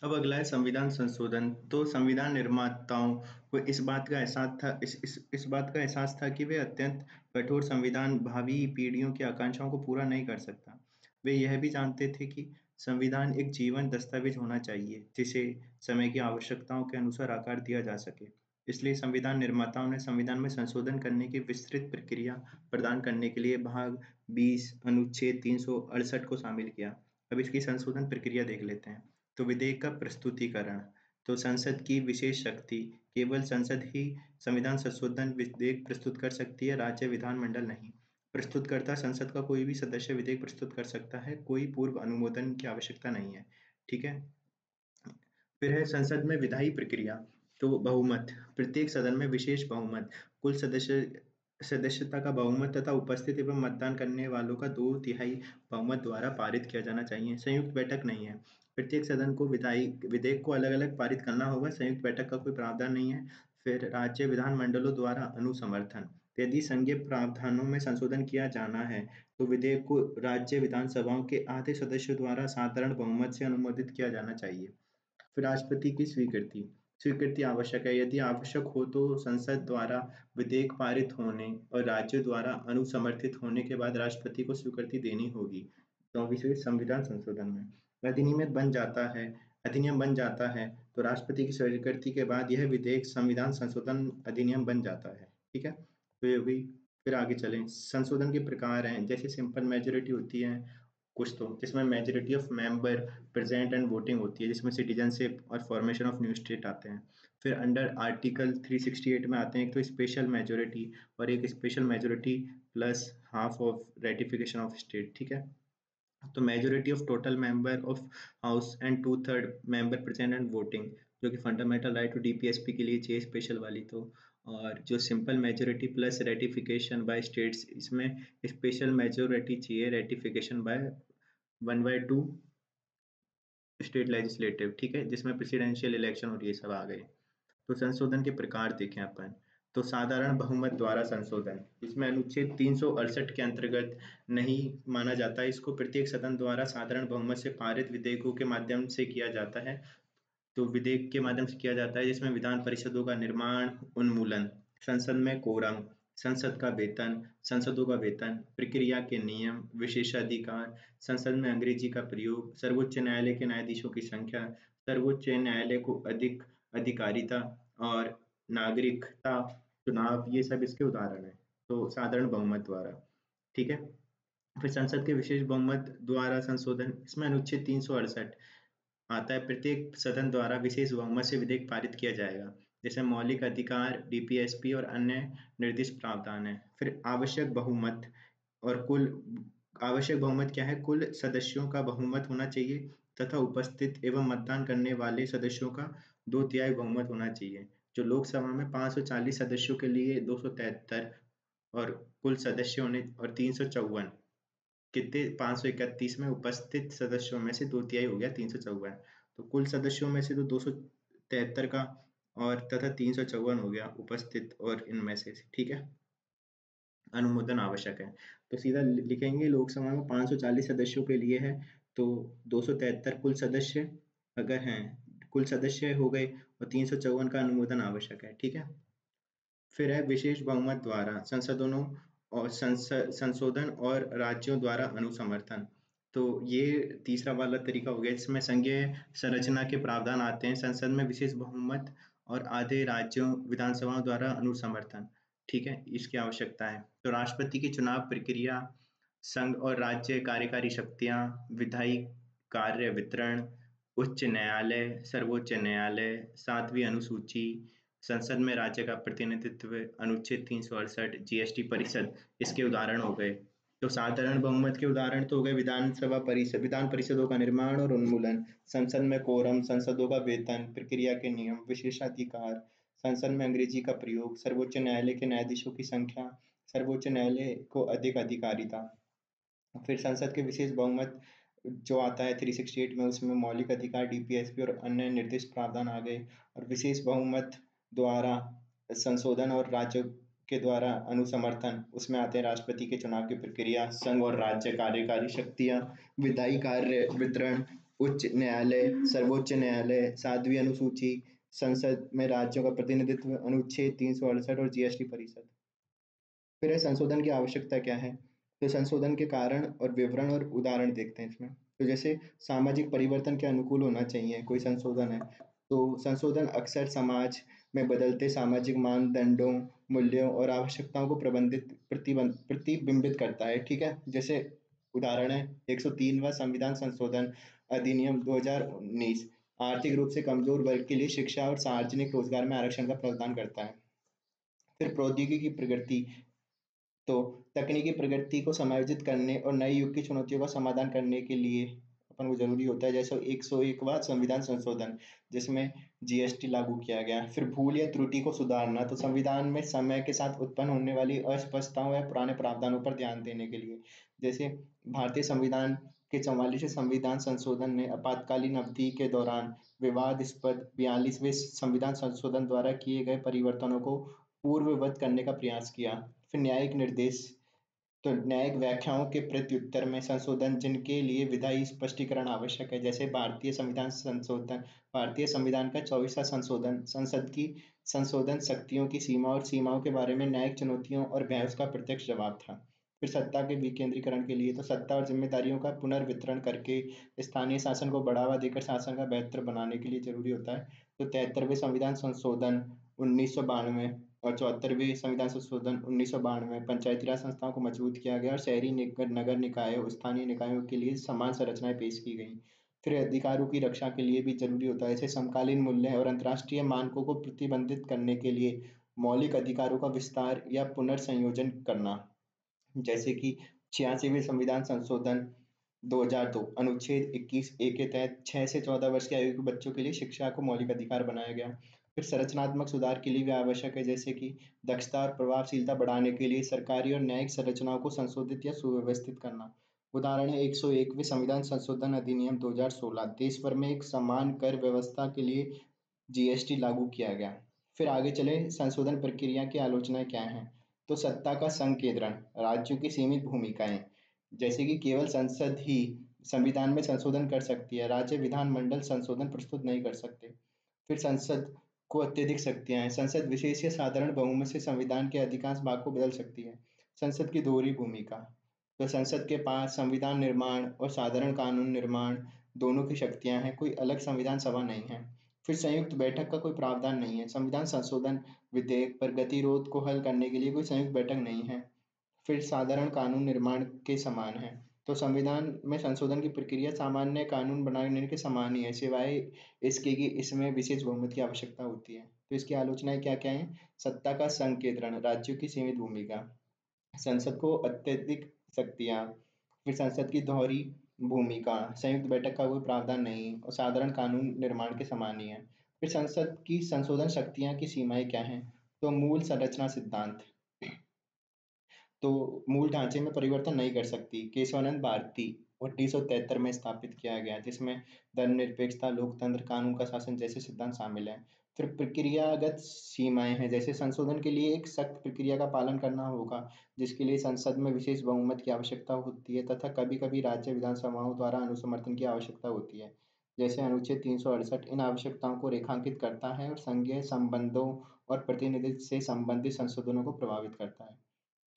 अब अगला है संविधान संशोधन। तो संविधान निर्माताओं को इस बात का एहसास था कि वे अत्यंत कठोर संविधान भावी पीढ़ियों की आकांक्षाओं को पूरा नहीं कर सकता। वे यह भी जानते थे कि संविधान एक जीवंत दस्तावेज होना चाहिए, जिसे समय की आवश्यकताओं के अनुसार आकार दिया जा सके। इसलिए संविधान निर्माताओं ने संविधान में संशोधन करने की विस्तृत प्रक्रिया प्रदान करने के लिए भाग 20 अनुच्छेद 368 को शामिल किया। अब इसकी संशोधन प्रक्रिया देख लेते हैं। तो विधेयक का प्रस्तुतिकरण। तो संसद की विशेष शक्ति। केवल संसद ही संविधान संशोधन विधेयक प्रस्तुत कर सकती है, राज्य विधानमंडल नहीं। प्रस्तुतकर्ता संसद का कोई भी सदस्य विधेयक प्रस्तुत कर सकता है, कोई पूर्व अनुमोदन की आवश्यकता नहीं है। ठीक है। फिर है संसद में विधायी प्रक्रिया। तो बहुमत। प्रत्येक सदन में विशेष बहुमत, कुल सदस्यता का बहुमत तथा उपस्थित एवं मतदान करने वालों का 2/3 बहुमत द्वारा पारित किया जाना चाहिए। संयुक्त बैठक नहीं है। प्रत्येक सदन को विधायी विधेयक को अलग अलग पारित करना होगा, संयुक्त बैठक का कोई प्रावधान नहीं है। फिर राज्य विधानमंडलों द्वारा अनुसमर्थन। यदि संघीय प्रावधानों में संशोधन किया जाना है तो विधेयक को राज्य विधानसभाओं के आधे सदस्यों द्वारा साधारण बहुमत से अनुमोदित किया जाना चाहिए। फिर राष्ट्रपति की स्वीकृति। स्वीकृति आवश्यक है। यदि आवश्यक हो तो संसद द्वारा विधेयक पारित होने और राज्यों द्वारा अनुसमर्थित होने के बाद राष्ट्रपति को स्वीकृति देनी होगी। 24वें संविधान संशोधन में अधिनियम बन जाता है तो राष्ट्रपति की स्वीकृति के बाद यह विधेयक संविधान संशोधन अधिनियम बन जाता है। ठीक है। तो ये होगी। फिर आगे चलें। संशोधन के प्रकार हैं, जैसे सिंपल मेजोरिटी होती है कुछ, तो जिसमें majority of member present and voting होती है, जिसमें सिटीजनशिप और फॉर्मेशन ऑफ न्यू स्टेट आते हैं। फिर अंडर आर्टिकल 368 में आते हैं एक तो स्पेशल मेजोरिटी और एक special majority plus half of ratification of state. ठीक है। तो majority of total member of house and 2/3 member present and voting, जो कि फंडामेंटल राइट टू डीपीएसपी के लिए चाहिए स्पेशल वाली। तो और जो simple majority plus ratification by states, इसमें स्पेशल मेजोरिटी चाहिए रेटिफिकेशन बाय 1/2 स्टेट लेजिस्लेटिव। ठीक है, जिसमें प्रेसिडेंशियल इलेक्शन और ये सब आ गए। तो संशोधन के प्रकार देखें अपन। तो साधारण बहुमत द्वारा संशोधन, इसमें अनुच्छेद 368 के अंतर्गत नहीं माना जाता है इसको। प्रत्येक सदन द्वारा साधारण बहुमत से पारित विधेयकों के माध्यम से किया जाता है। तो विधेयक के माध्यम से किया जाता है जिसमें विधान परिषदों का निर्माण, उन्मूलन, संसद में कोरम, संसदों का वेतन, प्रक्रिया के नियम, विशेषाधिकार, संसद में अंग्रेजी का प्रयोग, सर्वोच्च न्यायालय के न्यायाधीशों की संख्या, सर्वोच्च न्यायालय को अधिक अधिकारिता और नागरिकता चुनाव, ये सब इसके उदाहरण हैं। तो साधारण बहुमत द्वारा। ठीक है। फिर संसद के विशेष बहुमत द्वारा संशोधन, इसमें अनुच्छेद 368 आता है। प्रत्येक सदन द्वारा विशेष बहुमत से विधेयक पारित किया जाएगा, जैसे मौलिक अधिकार, डीपीएसपी और अन्य निर्दिष्ट प्रावधान है। फिर आवश्यक बहुमत क्या है? कुल सदस्यों का बहुमत होना चाहिए तथा उपस्थित एवं मतदान करने वाले सदस्यों का 2/3 बहुमत होना चाहिए। जो लोकसभा में 540 सदस्यों के लिए 273 और कुल सदस्य होने और 354, कितने 531 में उपस्थित सदस्यों में से 2/3 हो गया 354। तो कुल सदस्यों में से तो 273 का और तथा 354 हो गया उपस्थित और इनमें से। ठीक है। अनुमोदन आवश्यक है। तो सीधा लिखेंगे लोकसभा में 540 सदस्यों के लिए है तो 273 कुल सदस्य अगर हैं, कुल सदस्य हो गए और 354 का अनुमोदन आवश्यक है। ठीक है। फिर है विशेष बहुमत द्वारा संशोधनों और संशोधन और राज्यों द्वारा अनुसमर्थन। तो ये तीसरा वाला तरीका हो गया जिसमें संघीय संरचना के प्रावधान आते हैं, संसद में विशेष बहुमत और आधे राज्यों विधानसभाओं द्वारा अनुसमर्थन। ठीक है, इसकी आवश्यकता है। तो राष्ट्रपति की चुनाव प्रक्रिया, संघ और राज्य कार्यकारी शक्तियां, विधायी कार्य वितरण, उच्च न्यायालय, सर्वोच्च न्यायालय, 7वीं अनुसूची, संसद में राज्य का प्रतिनिधित्व, अनुच्छेद 368, जीएसटी परिषद, इसके उदाहरण हो गए। तो साधारण बहुमत के उदाहरण तो हो गए विधान परिषदों का निर्माण और उन्मूलन, संसद में कोरम, संसदों का वेतन, प्रक्रिया के नियम, विशेषाधिकार, संसद में अंग्रेजी का प्रयोग, सर्वोच्च न्यायालय के न्यायाधीशों की संख्या, सर्वोच्च न्यायालय को अधिक अधिकारिता। फिर संसद के विशेष बहुमत जो आता है 368 में, उसमें मौलिक अधिकार, डीपीएसपी और अन्य निर्दिष्ट प्रावधान आ गए। और विशेष बहुमत द्वारा संशोधन और राज्य के द्वारा अनुसमर्थन, उसमें आते हैं राष्ट्रपति के चुनाव की प्रक्रिया, संघ और राज्य कार्यकारी शक्तियां, विधायी कार्य वितरण, उच्च न्यायालय, सर्वोच्च न्यायालय, 7वीं अनुसूची, संसद में राज्यों का प्रतिनिधित्व, अनुच्छेद 368 और जीएसटी परिषद। फिर है संशोधन की आवश्यकता क्या है? तो संशोधन के कारण और विवरण और उदाहरण देखते हैं इसमें। तो जैसे सामाजिक परिवर्तन के अनुकूल होना चाहिए कोई संशोधन है, तो संशोधन अक्सर समाज में बदलते सामाजिक मानदंडों, मूल्यों और आवश्यकताओं को प्रतिबिंबित करता है, ठीक है? जैसे उदाहरण है 103वां संविधान संशोधन अधिनियम 2019 आर्थिक रूप से कमजोर वर्ग के लिए शिक्षा और सार्वजनिक रोजगार में आरक्षण का प्रावधान करता है। फिर प्रौद्योगिकी की प्रगति, तो तकनीकी प्रगति को समायोजित करने और नए युग की चुनौतियों का समाधान करने के लिए अपन को जरूरी होता है, जैसे 101वां संविधान संशोधन जिसमें जीएसटी लागू किया गया। फिर भूल या त्रुटि को सुधारना, तो संविधान में समय के साथ उत्पन्न होने वाली अस्पष्टताओं या पुराने प्रावधानों पर ध्यान देने के लिए। जैसे भारतीय संविधान के 44वें संविधान संशोधन ने आपातकालीन अवधि के दौरान विवादास्पद 42वें संविधान संशोधन द्वारा किए गए परिवर्तनों को पूर्ववत करने का प्रयास किया। फिर न्यायिक निर्देश, तो न्यायिक व्याख्याओं के प्रत्युत्तर में संशोधन जिनके लिए विधायी स्पष्टीकरण आवश्यक है, जैसे भारतीय संविधान का 24वां संशोधन संसद की संशोधन शक्तियों की सीमा और सीमाओं के बारे में न्यायिक चुनौतियों और बहस का प्रत्यक्ष जवाब था। फिर सत्ता के विकेंद्रीकरण के लिए, तो सत्ता और जिम्मेदारियों का पुनर्वितरण करके स्थानीय शासन को बढ़ावा देकर शासन का बेहतर बनाने के लिए जरूरी होता है। तो 73वें संविधान संशोधन 1992 और 74वें संविधान संशोधन 1992 में पंचायती राज संस्थाओं को मजबूत किया गया और शहरी नगर निकायों और स्थानीय निकायों के लिए समान संरचनाएं पेश की गई। फिर अधिकारों की रक्षा के लिए भी जरूरी होता है, जैसे समकालीन मूल्य और अंतर्राष्ट्रीय मानकों को प्रतिबंधित करने के लिए मौलिक अधिकारों का विस्तार या पुनर्संयोजन करना, जैसे कि 86वें संविधान संशोधन 2002 अनुच्छेद 21 ए के तहत 6 से 14 वर्ष की आयु के बच्चों के लिए शिक्षा को मौलिक अधिकार बनाया गया। फिर संरचनात्मक सुधार के लिए भी आवश्यक है, जैसे कि दक्षता और प्रभावशीलता बढ़ाने के लिए सरकारी और न्यायिक संरचनाओं को संशोधित या सुव्यवस्थित करना। उदाहरण है 101वें संविधान संशोधन अधिनियम 2016, देश भर में एक समान कर व्यवस्था के लिए जीएसटी लागू किया गया। फिर आगे चले, संशोधन प्रक्रिया की आलोचनाएं क्या हैं? तो सत्ता का संकेंद्रण, राज्यों की सीमित भूमिकाएं, जैसे कि केवल संसद ही संविधान में संशोधन कर सकती है, राज्य विधानमंडल संशोधन प्रस्तुत नहीं कर सकते। फिर संसद को अत्यधिक शक्तियां हैं, संसद विशेष या साधारण बहुमत से संविधान के अधिकांश भाग को बदल सकती है। संसद की दोहरी भूमिका, तो संसद के पास संविधान निर्माण और साधारण कानून निर्माण दोनों की शक्तियां हैं, कोई अलग संविधान सभा नहीं है। फिर संयुक्त बैठक का कोई प्रावधान नहीं है, संविधान संशोधन विधेयक पर गतिरोध को हल करने के लिए कोई संयुक्त बैठक नहीं है। फिर साधारण कानून निर्माण के समान है, तो संविधान में संशोधन की प्रक्रिया सामान्य कानून बनाने के समान ही है, सिवाय इसके कि इसमें विशेष बहुमत की आवश्यकता होती है। तो इसकी आलोचनाएं क्या क्या है? सत्ता का संकेंद्रण, राज्यों की सीमित भूमिका, संसद को अत्यधिक शक्तियां, फिर संसद की दोहरी भूमिका, संयुक्त बैठक का कोई प्रावधान नहीं और साधारण कानून निर्माण के समान ही है। फिर संसद की संशोधन शक्तियां की सीमाएं क्या हैं? तो मूल संरचना सिद्धांत, तो मूल ढांचे में परिवर्तन नहीं कर सकती, केशवानंद भारती 1973 में स्थापित किया गया, जिसमें धर्मनिरपेक्षता, लोकतंत्र, कानून का शासन जैसे सिद्धांत शामिल हैं। फिर प्रक्रियागत सीमाएं हैं, जैसे संशोधन के लिए एक सख्त प्रक्रिया का पालन करना होगा, जिसके लिए संसद में विशेष बहुमत की आवश्यकता होती है तथा कभी कभी राज्य विधानसभाओं द्वारा अनुसमर्थन की आवश्यकता होती है। जैसे अनुच्छेद 368 इन आवश्यकताओं को रेखांकित करता है और संघीय संबंधों और प्रतिनिधित्व से संबंधित संशोधनों को प्रभावित करता है।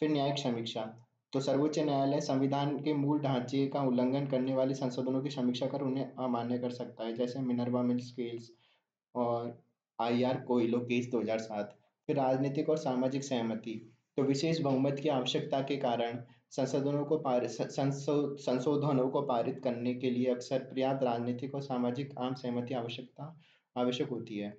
फिर न्यायिक समीक्षा, तो सर्वोच्च न्यायालय संविधान के मूल ढांचे का उल्लंघन करने वाले संशोधनों की समीक्षा कर उन्हें अमान्य कर सकता है, जैसे मिनर्वा मिल्स केस और आईआर कोइलो केस 2007। फिर राजनीतिक और सामाजिक सहमति, तो विशेष बहुमत की आवश्यकता के कारण संशोधनों को पारित करने के लिए अक्सर पर्याप्त राजनीतिक और सामाजिक आम सहमति आवश्यक होती है।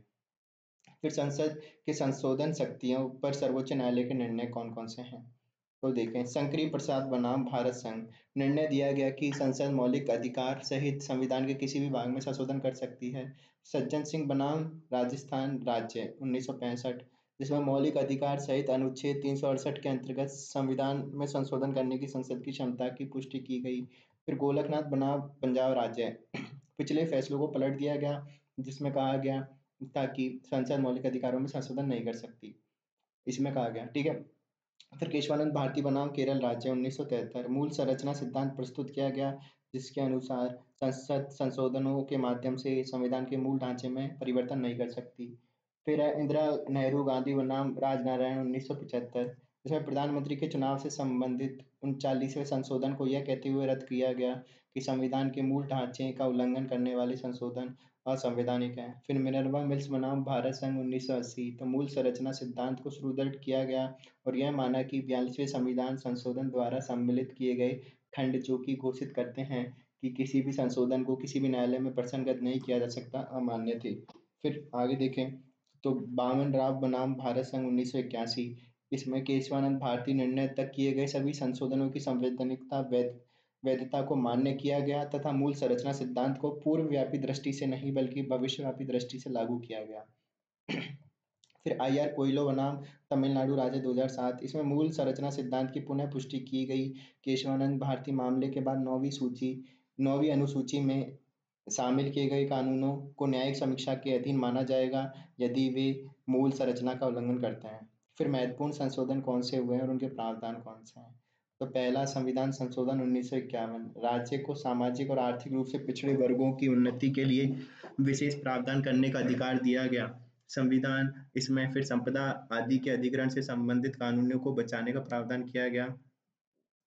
फिर संसद के संशोधन शक्तियों पर सर्वोच्च न्यायालय के निर्णय कौन कौन से हैं? तो देखें, शंकरी प्रसाद बनाम भारत संघ, निर्णय दिया गया कि संसद मौलिक अधिकार सहित संविधान के किसी भी भाग में संशोधन कर सकती है। सज्जन सिंह बनाम राजस्थान राज्य 1965, जिसमें मौलिक अधिकार सहित अनुच्छेद 368 के अंतर्गत संविधान में संशोधन करने की संसद की क्षमता की पुष्टि की गई। फिर गोलकनाथ बनाम पंजाब राज्य, पिछले फैसलों को पलट दिया गया, जिसमें कहा गया था कि संसद मौलिक अधिकारों में संशोधन नहीं कर सकती, इसमें कहा गया, ठीक है। फिर केशवानंद भारती बनाम केरल राज्य 1973, मूल संरचना सिद्धांत प्रस्तुत किया गया, जिसके अनुसार संसद संशोधनों के माध्यम से संविधान के मूल ढांचे में परिवर्तन नहीं कर सकती। फिर है इंदिरा नेहरू गांधी बनाम राजनारायण 1975, जिसमें प्रधानमंत्री के चुनाव से संबंधित 39वें संशोधन को यह कहते हुए रद्द किया गया कि संविधान के मूल ढांचे का उल्लंघन करने वाले संशोधन असंवैधानिक हैं। फिर मिनर्वा मिल्स बनाम भारत संघ 1980, तो मूल संरचना सिद्धांत को सुदृढ़ किया गया और यह माना कि 42वें संविधान संशोधन द्वारा सम्मिलित किए गए खंड जो कि घोषित करते हैं कि किसी भी संशोधन को किसी भी न्यायालय में प्रसंगत नहीं किया जा सकता, अमान्य थे। फिर आगे देखें तो बामन राव बनाम भारत संघ 1981, इसमें केशवानंद भारती निर्णय तक किए गए सभी संशोधनों की संवैधानिकता वैधता को मान्य किया गया तथा मूल संरचना सिद्धांत को पूर्वव्यापी दृष्टि से नहीं बल्कि भविष्यव्यापी दृष्टि से लागू किया गया। फिर IR कोइलो बनाम तमिलनाडु राज्य 2007, इसमें मूल संरचना सिद्धांत की पुनः पुष्टि की गई। केशवानंद भारती मामले के बाद 9वीं अनुसूची में शामिल किए गए कानूनों को न्यायिक समीक्षा के अधीन माना जाएगा यदि वे मूल संरचना का उल्लंघन करते हैं। फिर महत्वपूर्ण संशोधन कौन से हुए हैं और उनके प्रावधान कौन से हैं। तो पहला संविधान संशोधन 1951, राज्य को सामाजिक और आर्थिक रूप से पिछड़े वर्गों की उन्नति के लिए विशेष प्रावधान करने का अधिकार दिया गया। संविधान इसमें फिर संपदा आदि के अधिग्रहण से संबंधित कानूनों को बचाने का प्रावधान किया गया।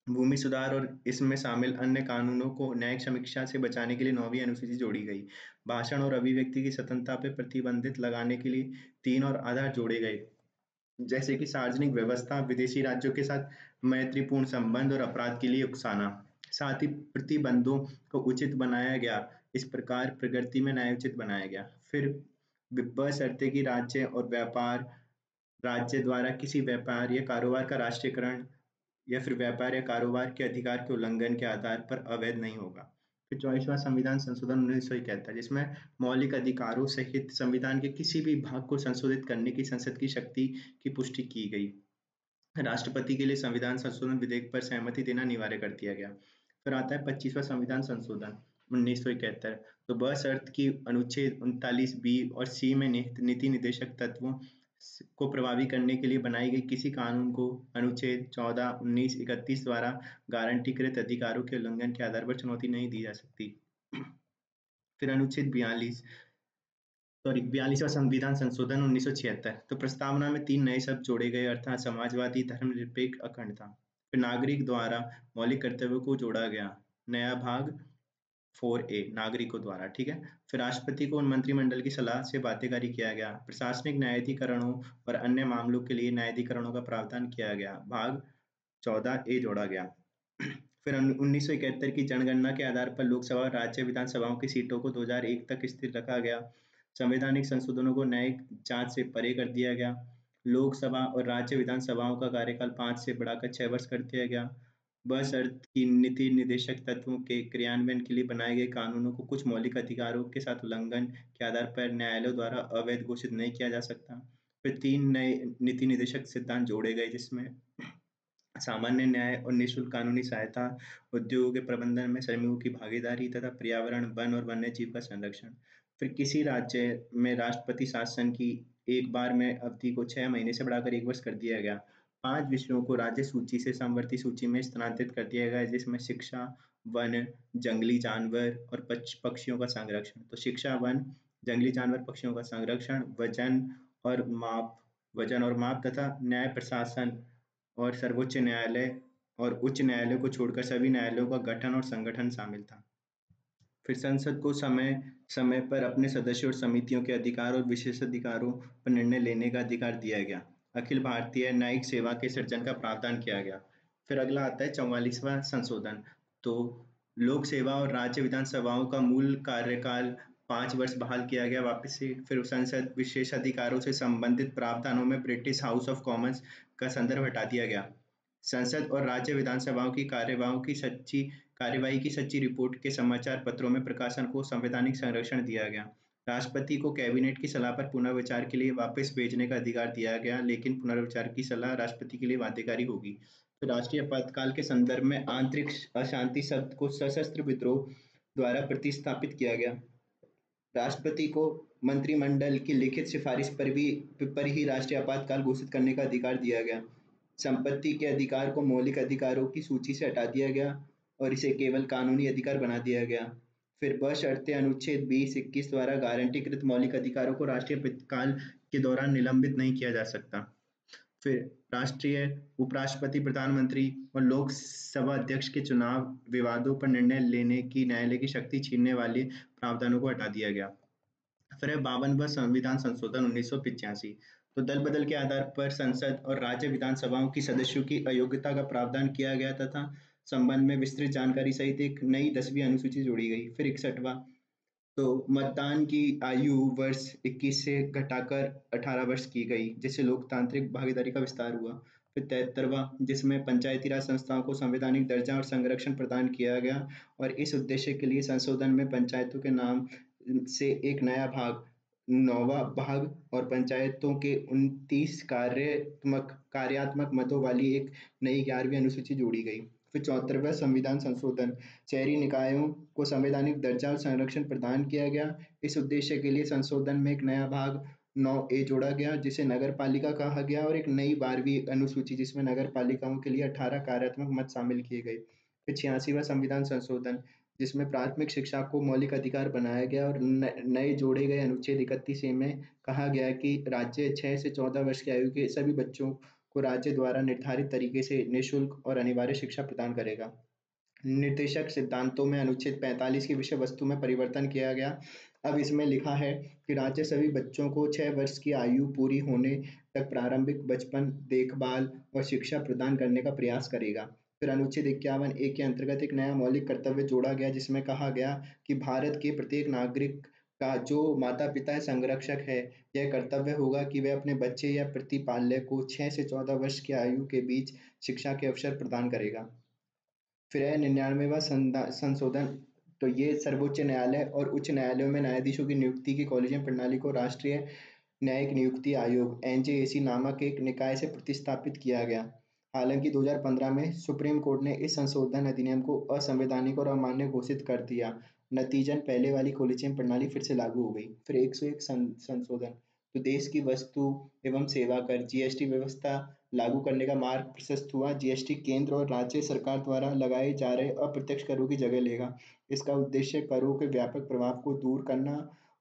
भूमि सुधार और इसमें शामिल अन्य कानूनों को न्यायिक समीक्षा से बचाने के लिए 9वीं अनुसूची जोड़ी गई। भाषण और अभिव्यक्ति की स्वतंत्रता पर प्रतिबंधित लगाने के लिए 3 और आधार जोड़े गए, जैसे कि सार्वजनिक व्यवस्था, विदेशी राज्यों के साथ मैत्रीपूर्ण संबंध और अपराध के लिए उकसाना। साथ ही प्रतिबंधों को उचित बनाया गया, इस प्रकार प्रकृति में न्यायोचित बनाया गया। फिर बशर्ते कि राज्य द्वारा किसी व्यापार या कारोबार का राष्ट्रीयकरण या फिर व्यापार या कारोबार के अधिकार के उल्लंघन के आधार पर अवैध नहीं होगा। फिर 24वां संविधान संशोधन 1971, जिसमें मौलिक अधिकारों सहित संविधान के किसी भी भाग को संशोधित करने की संसद की शक्ति की पुष्टि की गई। राष्ट्रपति के लिए संविधान संशोधन विधेयक पर सहमति देना अनिवार्य कर दिया गया। फिर आता है 25वां संविधान संशोधन 1971, तो बशर्त कि अनुच्छेद 39B और C में नीति निर्देशक तत्वों को प्रभावी करने के लिए बनाई गई किसी कानून को अनुच्छेद 14, 19, 31 द्वारा गारंटीकृत अधिकारों के उल्लंघन के आधार पर चुनौती नहीं दी जा सकती। फिर अनुच्छेद 42वां संविधान संशोधन 1976, तो प्रस्तावना में 3 नए शब्द जोड़े गए, अर्थात समाजवादी, धर्मनिरपेक्ष, अखंडता। फिर नागरिक द्वारा मौलिक कर्तव्यों को जोड़ा गया, नया भाग 4A नागरिकों द्वारा, ठीक है। फिर राष्ट्रपति को मंत्रिमंडल की सलाह से बाध्यकारी किया गया। प्रशासनिक न्यायाधिकरणों और अन्य मामलों के लिए न्यायाधिकरणों का प्रावधान किया गया, भाग 14A जोड़ा गया। फिर 1971 की जनगणना के आधार पर लोकसभा और राज्य विधानसभाओं की सीटों को 2001 तक स्थिर रखा गया। संवैधानिक संशोधनों को न्यायिक जांच से परे कर दिया गया। लोकसभा और राज्य विधानसभाओं का कार्यकाल 5 से बढ़ाकर 6 वर्ष कर दिया गया। बशर्त कि नीति निर्देशक तत्वों के क्रियान्वयन के लिए बनाए गए कानूनों को कुछ मौलिक अधिकारों के साथ उल्लंघन के आधार पर न्यायालयों द्वारा अवैध घोषित नहीं किया जा सकता। फिर 3 नए नीति निर्देशक सिद्धांत जोड़े गए, जिसमें सामान्य न्याय और निःशुल्क कानूनी सहायता, उद्योगों के प्रबंधन में श्रमिकों की भागीदारी तथा पर्यावरण, वन और वन्यजीव का संरक्षण। फिर किसी राज्य में राष्ट्रपति शासन की एक बार में अवधि को 6 महीने से बढ़ाकर 1 वर्ष कर दिया गया। 5 विषयों को राज्य सूची से समवर्ती सूची में स्थानांतरित कर दिया गया, जिसमें शिक्षा, वन, जंगली जानवर और पक्षियों का संरक्षण। तो शिक्षा, वन, जंगली जानवर, पक्षियों का संरक्षण, वजन और माप तथा न्याय प्रशासन और सर्वोच्च न्यायालय और उच्च न्यायालय को छोड़कर सभी न्यायालयों का गठन और संगठन शामिल था। फिर संसद को समय समय पर अपने सदस्यों और समितियों के अधिकार और विशेषाधिकारों पर निर्णय लेने का अधिकार दिया गया। अखिल भारतीय न्यायिक सेवा के सृजन का प्रावधान किया गया। फिर अगला आता है 44वां संशोधन, तो लोक सेवा और राज्य विधानसभाओं का मूल कार्यकाल 5 वर्ष बहाल किया गया वापस से। फिर संसद विशेषाधिकारों से संबंधित प्रावधानों में ब्रिटिश हाउस ऑफ कॉमन्स का संदर्भ हटा दिया गया। संसद और राज्य विधानसभाओं की कार्यवाही की सच्ची रिपोर्ट के समाचार पत्रों में प्रकाशन को संवैधानिक संरक्षण दिया गया। राष्ट्रपति को कैबिनेट की सलाह पर पुनर्विचार के लिए वापस भेजने का अधिकार दिया गया, लेकिन पुनर्विचार की सलाह राष्ट्रपति के लिए बाध्यकारी होगी। तो राष्ट्रीय आपातकाल के संदर्भ में आंतरिक अशांति शब्द को सशस्त्र विद्रोह द्वारा प्रतिस्थापित किया गया। राष्ट्रपति को मंत्रिमंडल की लिखित सिफारिश पर ही राष्ट्रीय आपातकाल घोषित करने का अधिकार दिया गया। संपत्ति के अधिकार को मौलिक अधिकारों की सूची से हटा दिया गया और इसे केवल कानूनी अधिकार बना दिया गया। फिर बशर्ते अनुच्छेद 20-21 द्वारा गारंटीकृत मौलिक अधिकारों को राष्ट्रीय काल के दौरान निलंबित नहीं किया जा सकता। फिर राष्ट्रीय उपराष्ट्रपति, प्रधानमंत्री और लोकसभा अध्यक्ष के चुनाव विवादों पर निर्णय लेने की न्यायालय की शक्ति छीनने वाले प्रावधानों को हटा दिया गया। फिर है 52वां संविधान संशोधन 1985। तो दल बदल के आधार पर संसद और राज्य विधानसभाओं की सदस्यों की अयोग्यता का प्रावधान किया गया तथा संबंध में विस्तृत जानकारी सहित एक नई 10वीं अनुसूची जोड़ी गई। फिर 61वां, तो मतदान की आयु वर्ष 21 से घटाकर 18 वर्ष की गई, जिससे लोकतांत्रिक भागीदारी का विस्तार हुआ। फिर 73वां, जिसमें पंचायती राज संस्थाओं को संवैधानिक दर्जा और संरक्षण प्रदान किया गया और इस उद्देश्य के लिए संशोधन में पंचायतों के नाम से एक नया भाग, 9वां भाग और पंचायतों के 29 कार्यात्मक मतों वाली एक नई 11वीं अनुसूची जोड़ी गई। फिर 74वां संविधान संशोधन, शहरी निकायों को संवैधानिक दर्जा और संरक्षण प्रदान किया गया। इस उद्देश्य के लिए संशोधन में एक नया भाग 9A जोड़ा गया, जिसे नगर पालिका कहा गया और एक नई 12वीं अनुसूची जिसमें नगर पालिकाओं के लिए 18 कार्यात्मक मत शामिल किए गए। फिर 86वां संविधान संशोधन, जिसमें प्राथमिक शिक्षा को मौलिक अधिकार बनाया गया और नए जोड़े गए अनुच्छेद 31A में कहा गया कि राज्य 6 से 14 वर्ष की आयु के सभी बच्चों को राज्य द्वारा निर्धारित तरीके से निःशुल्क और अनिवार्य शिक्षा प्रदान करेगा। निर्देशक सिद्धांतों में अनुच्छेद 45 की विषय वस्तु में परिवर्तन किया गया। अब इसमें लिखा है कि राज्य सभी बच्चों को 6 वर्ष की आयु पूरी होने तक प्रारंभिक बचपन, देखभाल और शिक्षा प्रदान करने का प्रयास करेगा। फिर अनुच्छेद 51A के अंतर्गत एक नया मौलिक कर्तव्य जोड़ा गया, जिसमें कहा गया कि भारत के प्रत्येक नागरिक का जो माता पिता संरक्षक है, यह कर्तव्य होगा कि वे अपने बच्चे या प्रतिपाल्य को 6 से 14 वर्ष की आयु के बीच शिक्षा के अवसर प्रदान करेगा। फिर है 99वां संशोधन, तो ये सर्वोच्च न्यायालय और उच्च न्यायालयों में न्यायाधीशों की नियुक्ति की कॉलेजियम प्रणाली को राष्ट्रीय न्यायिक नियुक्ति आयोग (NJAC) नामक एक निकाय से प्रतिस्थापित किया गया। हालांकि 2015 में सुप्रीम कोर्ट ने इस संशोधन अधिनियम को असंवैधानिक और अमान्य घोषित कर दिया। नतीजन पहले वाली कॉलेजियम प्रणाली फिर से लागू हो गई। फिर 101 संशोधन, तो देश की वस्तु एवं सेवा कर (GST) व्यवस्था लागू करने का मार्ग प्रशस्त हुआ। जीएसटी केंद्र और राज्य सरकार द्वारा लगाए जा रहे अप्रत्यक्ष करों की जगह लेगा। इसका उद्देश्य करों के व्यापक प्रभाव को दूर करना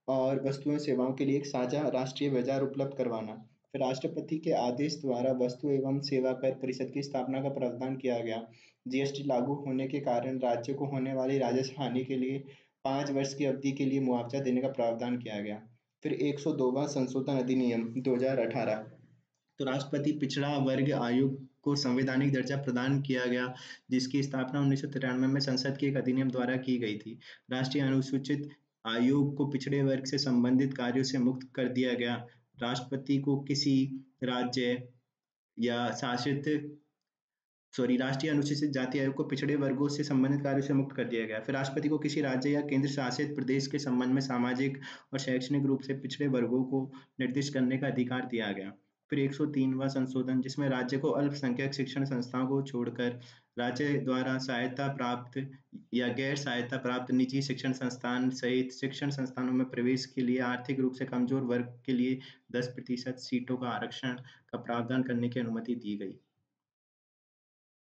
और वस्तुओं सेवाओं के लिए एक साझा राष्ट्रीय बाजार उपलब्ध करवाना। फिर राष्ट्रपति के आदेश द्वारा वस्तु एवं सेवा कर परिषद की स्थापना का प्रावधान किया गया। जीएसटी लागू होने के कारण राज्य को होने वाली राजस्व हानि के लिए 5 वर्ष की अवधि के लिए मुआवजा देने का प्रावधान किया गया। फिर 102वां संशोधन अधिनियम 2018, तो राष्ट्रपति पिछड़ा वर्ग आयोग को संवैधानिक दर्जा प्रदान किया गया, जिसकी स्थापना 1993 में संसद के एक अधिनियम द्वारा की गई थी। राष्ट्रीय अनुसूचित आयोग को पिछड़े वर्ग से संबंधित कार्यों से मुक्त कर दिया गया। राष्ट्रपति को किसी राज्य या शासित राष्ट्रीय अनुसूचित जाति आयोग को पिछड़े वर्गों से संबंधित कार्यों से मुक्त कर दिया गया। फिर राष्ट्रपति को किसी राज्य या केंद्र शासित प्रदेश के संबंध में सामाजिक और शैक्षणिक रूप से पिछड़े वर्गों को निर्दिष्ट करने का अधिकार दिया गया। फिर 103वां संशोधन, जिसमें राज्य को अल्पसंख्यक शिक्षण संस्थाओं को छोड़कर राज्य द्वारा सहायता प्राप्त या गैर सहायता प्राप्त निजी शिक्षण संस्थान सहित शिक्षण संस्थानों में प्रवेश के लिए आर्थिक रूप से कमजोर वर्ग के लिए 10% सीटों का आरक्षण का प्रावधान करने की अनुमति दी गई।